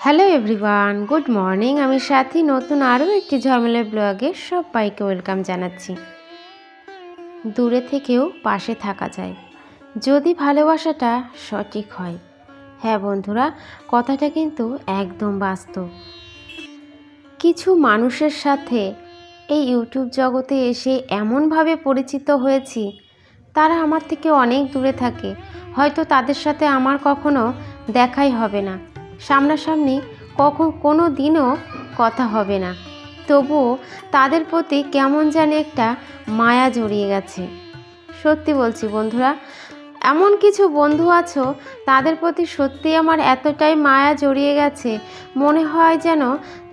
Hello everyone, good morning. আমি সাথী নতুন আরও একটি ঝলমলে ব্লগে সবাইকে ওয়েলকাম জানাচ্ছি। দূরে থেকেও পাশে থাকা যায় যদি ভালোবাসাটা সঠিক হয়। হ্যাঁ বন্ধুরা, কথাটা কিন্তু একদম বাস্তব। কিছু মানুষের সাথে এই ইউটিউব জগতে এসে এমনভাবে পরিচিত হয়েছি, তারা আমার থেকে অনেক দূরে থাকে। হয়তো তাদের সাথে আমার কখনো দেখাই হবে না, সামনাসামনি কোনো দিনও কথা হবে না, তবুও তাদের প্রতি কেমন জানি একটা মায়া জড়িয়ে গেছে। সত্যি বলছি বন্ধুরা, এমন কিছু বন্ধু আছো তাদের প্রতি সত্যি আমার এতটাই মায়া জড়িয়ে গেছে, মনে হয় যেন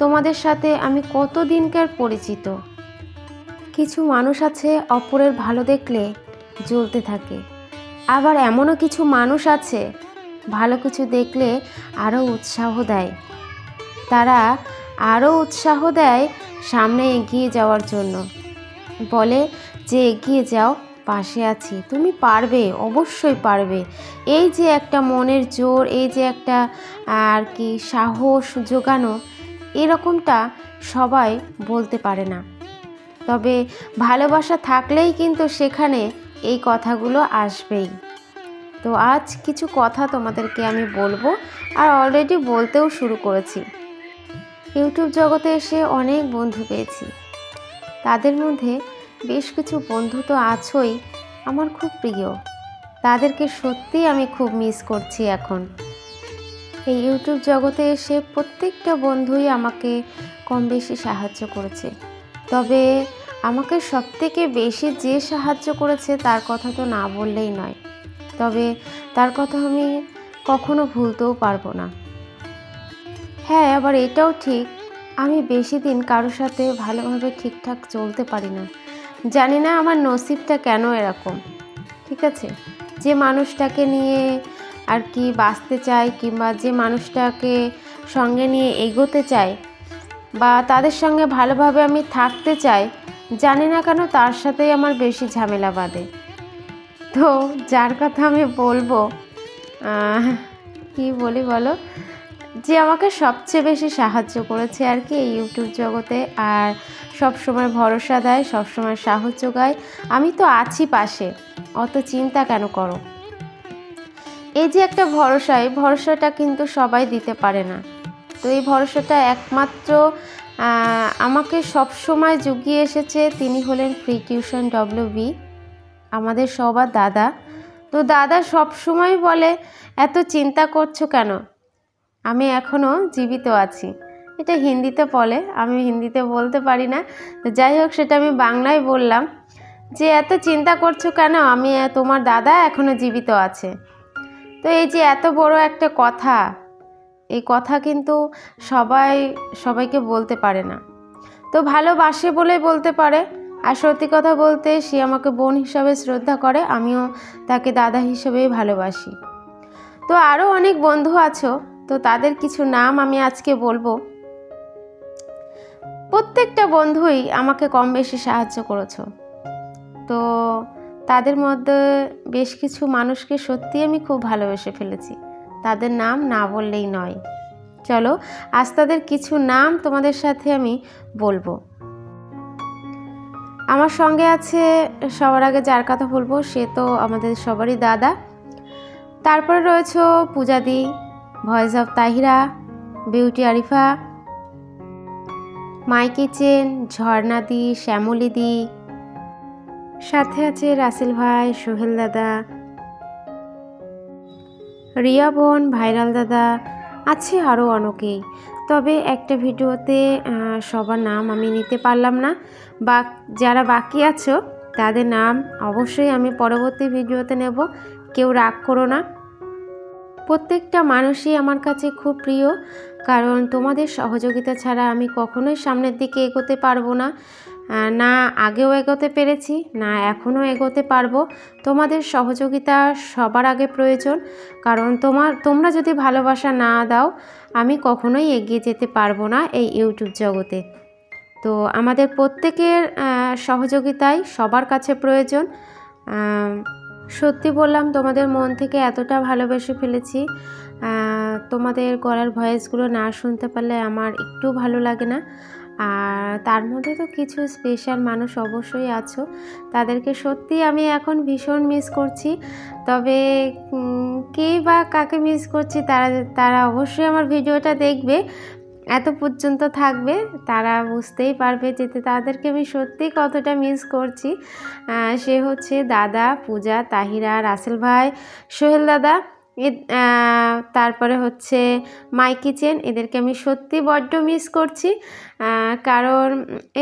তোমাদের সাথে আমি কত দিনকার পরিচিত। কিছু মানুষ আছে অপরের ভালো দেখলে জ্বলতে থাকে, আবার এমনও কিছু মানুষ আছে ভালো কিছু দেখলে আরও উৎসাহ দেয়। তারা আরও উৎসাহ দেয় সামনে এগিয়ে যাওয়ার জন্য, বলে যে এগিয়ে যাও, পাশে আছি, তুমি পারবে, অবশ্যই পারবে। এই যে একটা মনের জোর, এই যে একটা সাহস জোগানো, এরকমটা সবাই বলতে পারে না। তবে ভালোবাসা থাকলেই কিন্তু সেখানে এই কথাগুলো আসবেই। তো আজ কিছু কথা তোমাদেরকে আমি বলবো, আর অলরেডি বলতেও শুরু করেছি। ইউটিউব জগতে এসে অনেক বন্ধু পেয়েছি, তাদের মধ্যে বেশ কিছু বন্ধু তো আছোই আমার খুব প্রিয়। তাদেরকে সত্যিই আমি খুব মিস করছি এখন। এই ইউটিউব জগতে এসে প্রত্যেকটা বন্ধুই আমাকে কম বেশি সাহায্য করেছে, তবে আমাকে সবথেকে বেশি যে সাহায্য করেছে তার কথা তো না বললেই নয়। তবে তার কথা আমি কখনো ভুলতেও পারবো না। হ্যাঁ, আবার এটাও ঠিক, আমি বেশি দিন কারোর সাথে ভালোভাবে ঠিকঠাক চলতে পারি না। জানি না আমার নসিবটা কেন এরকম। ঠিক আছে, যে মানুষটাকে নিয়ে বাঁচতে চাই, কিংবা যে মানুষটাকে সঙ্গে নিয়ে এগোতে চাই, বা তাদের সঙ্গে ভালোভাবে আমি থাকতে চাই, জানি না কেন তার সাথেই আমার বেশি ঝামেলা বাঁধে। তো যার কথা আমি বলবো, কি বলি বলো, যে আমাকে সবচেয়ে বেশি সাহায্য করেছে এই ইউটিউব জগতে, আর সব সময় ভরসা দেয়, সব সময় সাহস যোগায়, আমি তো আছি পাশে, অত চিন্তা কেন করো। এই যে একটা ভরসা, এই ভরসাটা কিন্তু সবাই দিতে পারে না। তো এই ভরসাটা একমাত্র আমাকে সব সময় জুগিয়ে এসেছে, তিনি হলেন ফ্রি টিউশন WB, আমাদের সবার দাদা। তো দাদা সব সময় বলে, এত চিন্তা করছো কেন, আমি এখনও জীবিত আছি। এটা হিন্দিতে বলে, আমি হিন্দিতে বলতে পারি না, তো যাই হোক সেটা আমি বাংলায় বললাম, যে এত চিন্তা করছো কেন, আমি তোমার দাদা এখনও জীবিত আছে। তো এই যে এত বড় একটা কথা, এই কথা কিন্তু সবাইকে বলতে পারে না। তো ভালোবাসে বলেই বলতে পারে, আর সত্যি কথা বলতে সে আমাকে বোন হিসাবে শ্রদ্ধা করে, আমিও তাকে দাদা হিসেবেই ভালোবাসি। তো আরও অনেক বন্ধু আছো, তো তাদের কিছু নাম আমি আজকে বলবো। প্রত্যেকটা বন্ধুই আমাকে কম বেশি সাহায্য করেছো। তো তাদের মধ্যে বেশ কিছু মানুষকে সত্যি আমি খুব ভালোবেসে ফেলেছি, তাদের নাম না বললেই নয়। চলো আজ তাদের কিছু নাম তোমাদের সাথে আমি বলবো। আমার সঙ্গে আছে, সবার আগে যার কথা বলবো সে তো আমাদের সবারই দাদা। তারপরে রয়েছে পূজাদি, voice of Tahira, beauty Arifa, my kitchen, ঝর্ণাদি, শ্যামলিদি, সাথে আছে রাসেল ভাই, সোহেল দাদা, রিয়া বোন, ভাইরাল দাদা, আছে আরও অনেকেই। তবে একটা ভিডিওতে সবার নাম আমি নিতে পারলাম না, বা যারা বাকি আছো তাদের নাম অবশ্যই আমি পরবর্তী ভিডিওতে নেব, কেউ রাগ করো না। প্রত্যেকটা মানুষই আমার কাছে খুব প্রিয়, কারণ তোমাদের সহযোগিতা ছাড়া আমি কখনোই সামনের দিকে এগোতে পারবো না, না আগেও এগোতে পেরেছি, না এখনও এগোতে পারবো। তোমাদের সহযোগিতা সবার আগে প্রয়োজন, কারণ তোমরা যদি ভালোবাসা না দাও আমি কখনোই এগিয়ে যেতে পারবো না এই ইউটিউব জগতে। তো আমাদের প্রত্যেকের সহযোগিতাই সবার কাছে প্রয়োজন। সত্যি বললাম, তোমাদের মন থেকে এতটা ভালোবেসে ফেলেছি। তোমাদের গলার ভয়েসগুলো না শুনতে পারলে আমার একটু ভালো লাগে না। আর তার মধ্যে তো কিছু স্পেশাল মানুষ অবশ্যই আছো, তাদেরকে সত্যি আমি এখন ভীষণ মিস করছি। তবে কে বা কাকে মিস করছি তারা তারা অবশ্যই আমার ভিডিওটা দেখবে, এত পর্যন্ত থাকবে, তারা বুঝতেই পারবে যে তাদেরকে আমি সত্যিই কতটা মিস করছি। সে হচ্ছে দাদা, পূজা, তাহিরা, রাসেল ভাই, সোহেল দাদা, তারপরে হচ্ছে মাই কিচেন। এদেরকে আমি সত্যি বড্ড মিস করছি, কারণ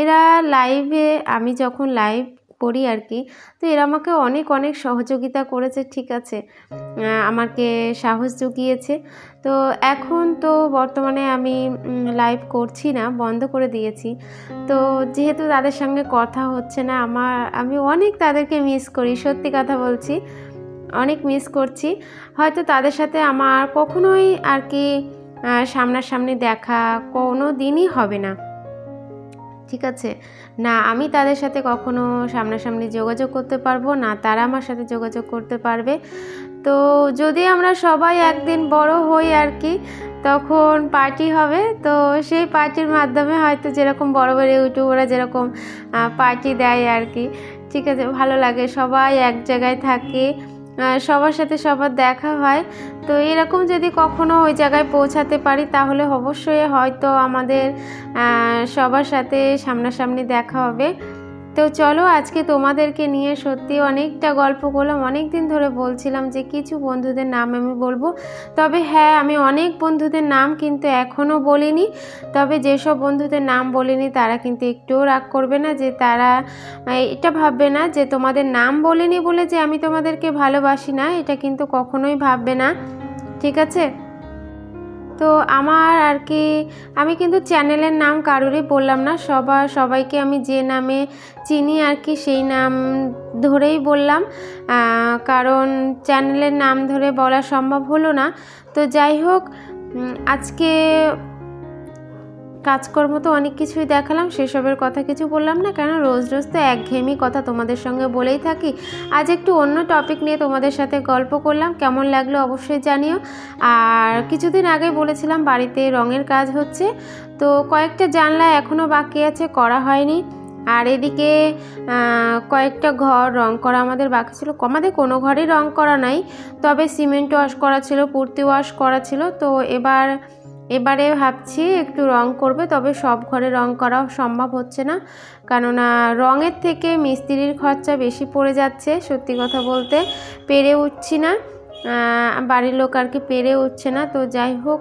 এরা লাইভে, আমি যখন লাইভ করি আর কি, তো এরা আমাকে অনেক অনেক সহযোগিতা করেছে, ঠিক আছে, আমাকে সাহস জুগিয়েছে। তো এখন তো বর্তমানে আমি লাইভ করছি না, বন্ধ করে দিয়েছি। তো যেহেতু তাদের সঙ্গে কথা হচ্ছে না, আমি অনেক তাদেরকে মিস করি, সত্যি কথা বলছি, অনেক মিস করছি। হয়তো তাদের সাথে আমার কখনোই আর কি সামনাসামনি দেখা কোনো দিনই হবে না, ঠিক আছে, না আমি তাদের সাথে কখনো সামনাসামনি যোগাযোগ করতে পারবো না, তারা আমার সাথে যোগাযোগ করতে পারবে। তো যদি আমরা সবাই একদিন বড় হই আর কি, তখন পার্টি হবে। তো সেই পার্টির মাধ্যমে হয়তো যেরকম বড় বড় ইউটিউবাররা যেরকম পার্টি দেয় আর কি, ঠিক আছে, ভালো লাগে, সবাই এক জায়গায় থাকে, সবার সাথে সবার দেখা হয়। তো এরকম যদি কখনো ওই জায়গায় পৌঁছাতে পারি, তাহলে অবশ্যই হয়তো আমাদের সবার সাথে সামনাসামনি দেখা হবে। তো চলো, আজকে তোমাদেরকে নিয়ে সত্যি অনেকটা গল্প করলাম। অনেক দিন ধরে বলছিলাম যে কিছু বন্ধুদের নাম আমি বলবো, তবে হ্যাঁ, আমি অনেক বন্ধুদের নাম কিন্তু এখনও বলিনি। তবে যেসব বন্ধুদের নাম বলিনি তারা কিন্তু একটুও রাগ করবে না, যে তারা এটা ভাববে না যে তোমাদের নাম বলিনি বলে যে আমি তোমাদেরকে ভালোবাসি না, এটা কিন্তু কখনোই ভাববে না, ঠিক আছে। তো আমার আর কি, আমি কিন্তু চ্যানেলের নাম কারোরই বললাম না, সবাইকে আমি যে নামে চিনি আর কি সেই নাম ধরেই বললাম, কারণ চ্যানেলের নাম ধরে বলা সম্ভব হলো না। তো যাই হোক, আজকে কাজকর্ম তো অনেক কিছুই দেখালাম, সেসবের কথা কিছু বললাম না, কেন রোজ রোজ তো একঘেয়েমি কথা তোমাদের সঙ্গে বলেই থাকি। আজ একটু অন্য টপিক নিয়ে তোমাদের সাথে গল্প করলাম, কেমন লাগলো অবশ্যই জানিও। আর কিছুদিন আগে বলেছিলাম বাড়িতে রঙের কাজ হচ্ছে, তো কয়েকটা জানলা এখনও বাকি আছে, করা হয়নি। আর এদিকে কয়েকটা ঘর রং করা আমাদের বাকি ছিল, আমাদের কোনো ঘরেই রং করা নাই, তবে সিমেন্ট ওয়াশ করা ছিল, পুর্তি ওয়াশ করা ছিল। তো এবারে ভাবছি একটু রং করবে, তবে সব ঘরে রং করা সম্ভব হচ্ছে না, কেননা রঙের থেকে মিস্ত্রির খরচা বেশি পড়ে যাচ্ছে, সত্যি কথা বলতে পেরে উঠছি না, বাড়ির লোক আর কি পেরে উঠছে না। তো যাই হোক,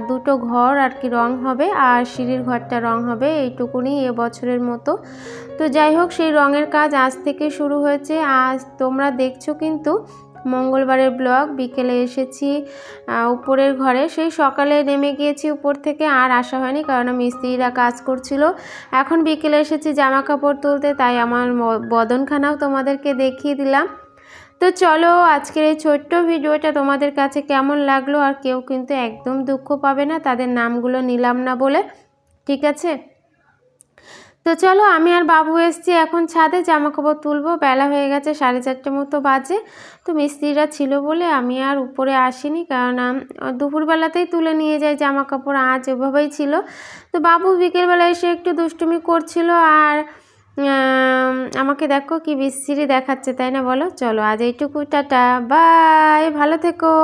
দুটো ঘর আর কি রং হবে, আর সিঁড়ির ঘরটা রং হবে, এইটুকুনি এবছরের মতো। তো যাই হোক, সেই রঙের কাজ আজ থেকে শুরু হয়েছে। আজ তোমরা দেখছো কিন্তু মঙ্গলবারের ব্লগ, বিকেলে এসেছি উপরের ঘরে, সেই সকালে নেমে গিয়েছি উপর থেকে, আর আসা হয়নি কারণ মিস্ত্রিরা কাজ করছিল। এখন বিকেলে এসেছি জামা কাপড় তুলতে, তাই আমার বদনখানাও তোমাদেরকে দেখিয়ে দিলাম। তো চলো, আজকের এই ছোট্ট ভিডিওটা তোমাদের কাছে কেমন লাগলো, আর কেউ কিন্তু একদম দুঃখ পাবে না তাদের নামগুলো নিলাম না বলে, ঠিক আছে। তো চলো, আমি আর বাবু এসছি এখন ছাদে, জামা কাপড় তুলবো, বেলা হয়ে গেছে, 4:30 মতো বাজে। তো মিস্ত্রিরা ছিল বলে আমি আর উপরে আসিনি, কারণ দুপুরবেলাতেই তুলে নিয়ে যাই জামা কাপড়, আজ ওভাবেই ছিল। তো বাবু বিকেলবেলা এসে একটু দুষ্টুমি করছিল, আর আমাকে দেখো কি বিশ্রী দেখাচ্ছে, তাই না বলো। চলো আজ এইটুকু, টাটা, বাই, ভালো থেকো।